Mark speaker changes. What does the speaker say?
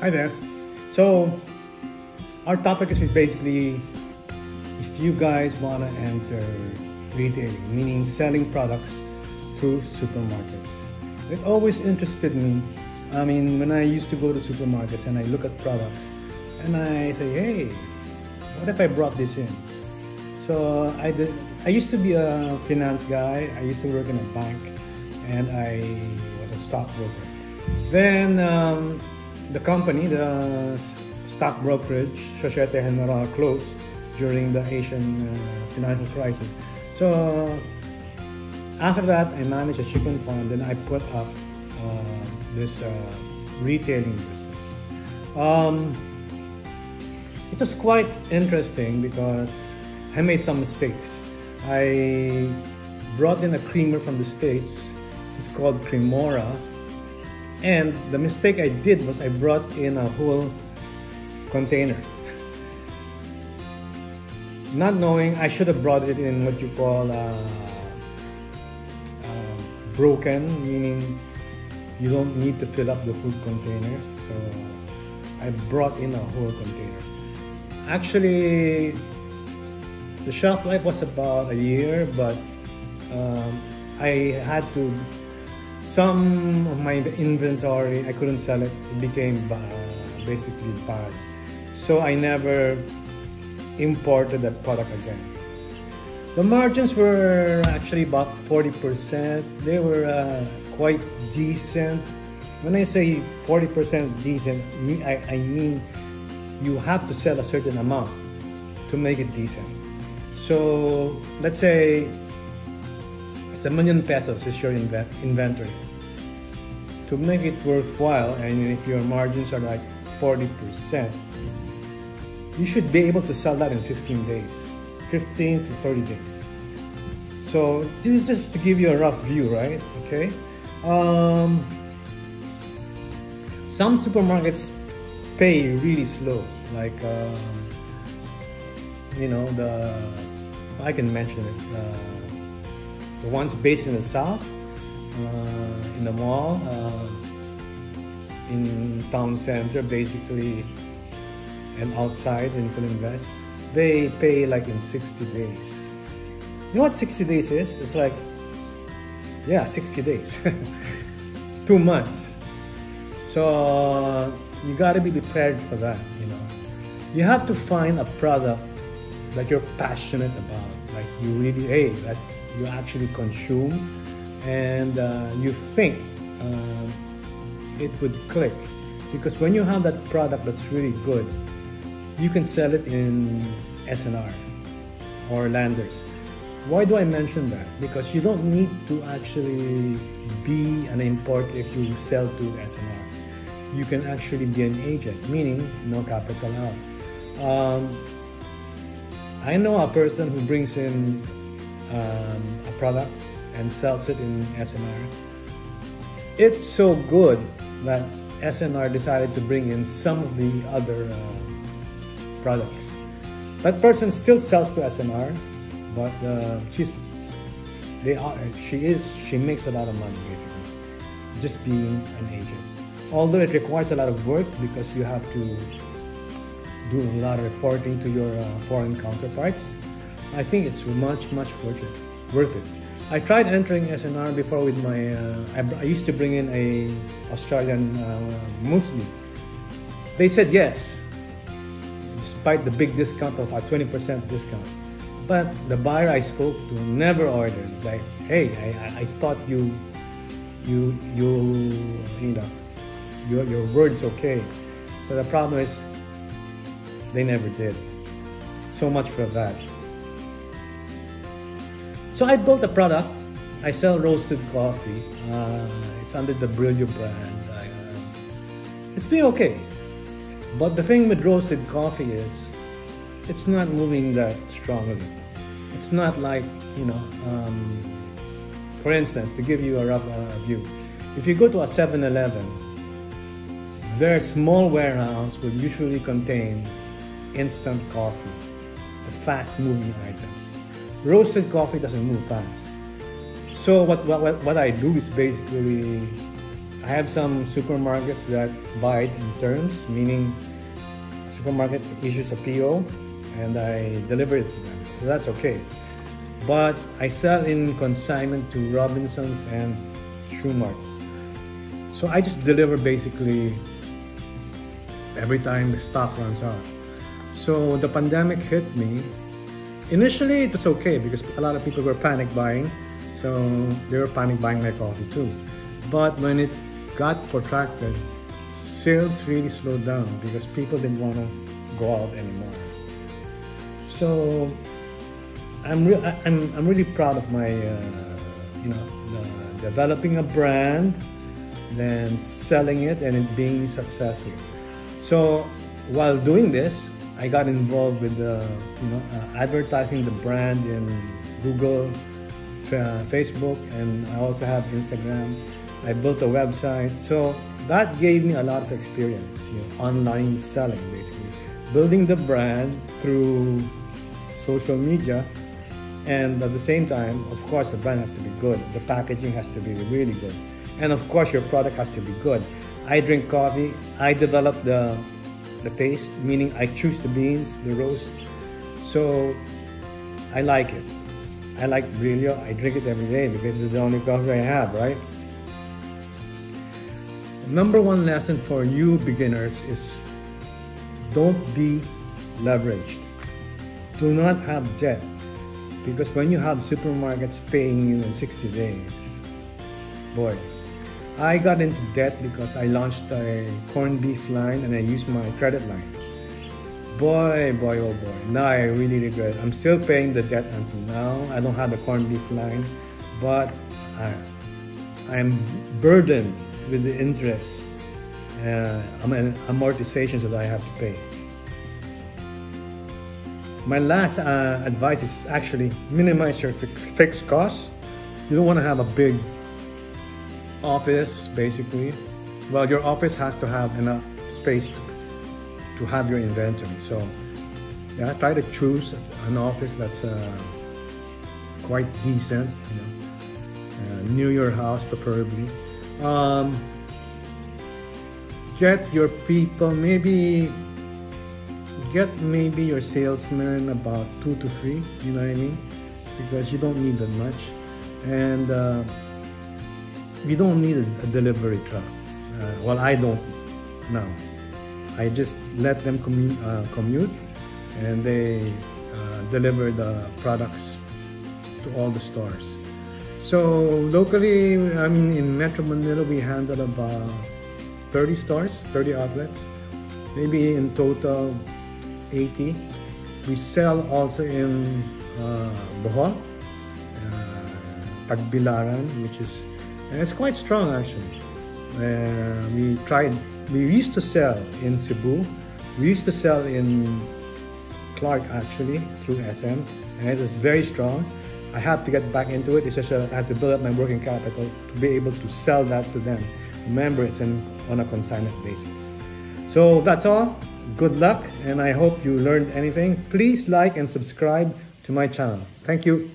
Speaker 1: Hi there. So our topic is basically if you guys want to enter retailing, meaning selling products through supermarkets. It always interested me. I mean, when I used to go to supermarkets and I look at products and I say, hey, what if I brought this in? So I used to be a finance guy. I used to work in a bank and I was a stockbroker. Then the company, the stock brokerage, Societe Generale, closed during the Asian financial crisis. So after that, I managed a chicken farm. Then I put up this retailing business. It was quite interesting because I made some mistakes. I brought in a creamer from the States. It's called Cremora. And the mistake I did was I brought in a whole container. Not knowing, I should have brought it in what you call broken, meaning you don't need to fill up the food container. So I brought in a whole container. Actually, the shelf life was about a year, but I had to, some of my inventory, I couldn't sell it. It became basically bad. So I never imported that product again. The margins were actually about 40%. They were quite decent. When I say 40% decent, I mean you have to sell a certain amount to make it decent. So let's say it's ₱1,000,000 is your inventory. To make it worthwhile, and if your margins are like 40%, you should be able to sell that in 15 days, 15 to 30 days. So this is just to give you a rough view, right? Okay. Some supermarkets pay really slow, like you know, I can mention it. The ones based in the south, in the mall, in town center, basically, and outside in Philinvest, they pay like in 60 days. You know what 60 days is? It's like, yeah, 60 days. 2 months. So you gotta be prepared for that, you know. You have to find a product that you're passionate about, like you really, hey, that you actually consume and you think it would click. Because when you have that product that's really good, you can sell it in SNR or Landers. Why do I mention that? Because you don't need to actually be an import if you sell to SNR. You can actually be an agent, meaning no capital out. I know a person who brings in a product and sells it in SNR. It's so good that SNR decided to bring in some of the other products. That person still sells to SNR, but she makes a lot of money basically, just being an agent. Although it requires a lot of work because you have to do a lot of reporting to your foreign counterparts, I think it's much worth it. I tried entering SNR before with my, I used to bring in a Australian muesli. They said yes, despite the big discount of a 20% discount. But the buyer I spoke to never ordered. Like, hey, I thought you know, your word's okay. So the problem is, they never did. So much for that. So I built a product. I sell roasted coffee. It's under the Brillo brand. It's doing okay. But the thing with roasted coffee is, it's not moving that strongly. It's not like, you know, for instance, to give you a rough view, if you go to a 7-Eleven, their small warehouse will usually contain instant coffee, the fast-moving items. Roasted coffee doesn't move fast. So what I do is basically I have some supermarkets that buy it in terms, meaning supermarket issues a PO and I deliver it to them. So that's okay. But I sell in consignment to Robinsons and Shoemart. So I just deliver basically every time the stock runs out. So the pandemic hit me. Initially it was okay because a lot of people were panic buying. So they were panic buying my coffee too. But when it got protracted, sales really slowed down because people didn't want to go out anymore. So I'm really proud of my developing a brand, then selling it and it being successful. So while doing this, I got involved with advertising the brand in Google, Facebook, and I also have Instagram. I built a website, so that gave me a lot of experience, online selling basically, building the brand through social media, and at the same time, of course, the brand has to be good, the packaging has to be really good, and of course, your product has to be good. I drink coffee. I develop the taste, meaning I choose the beans, the roast, so I like it. I like Brillo. I drink it every day because it's the only coffee I have, right? Number one lesson for you beginners is don't be leveraged. Do not have debt, because when you have supermarkets paying you in 60 days, boy, I got into debt because I launched a corned beef line and I used my credit line. Boy, oh boy, now I really regret it. I'm still paying the debt until now. I don't have a corned beef line, but I'm burdened with the interest and amortizations that I have to pay. My last advice is actually minimize your fixed costs. You don't want to have a big office, basically. Well, your office has to have enough space to have your inventory. So yeah, try to choose an office that's quite decent, near your house preferably. Get your people, maybe your salesman about 2 to 3, you know what I mean? Because you don't need that much. And you don't need a delivery truck. Well, I don't now. I just let them commute and they deliver the products to all the stores. So locally, I mean in Metro Manila, we handle about 30 stores, 30 outlets, maybe in total 80. We sell also in Bohol, Pagbilaran, and it's quite strong actually. We used to sell in Cebu. We used to sell in Clark actually through SM, and it was very strong. I have to get back into it. It's just that I have to build up my working capital to be able to sell that to them. Remember, it's on a consignment basis. So that's all. Good luck, and I hope you learned anything. Please like and subscribe to my channel. Thank you.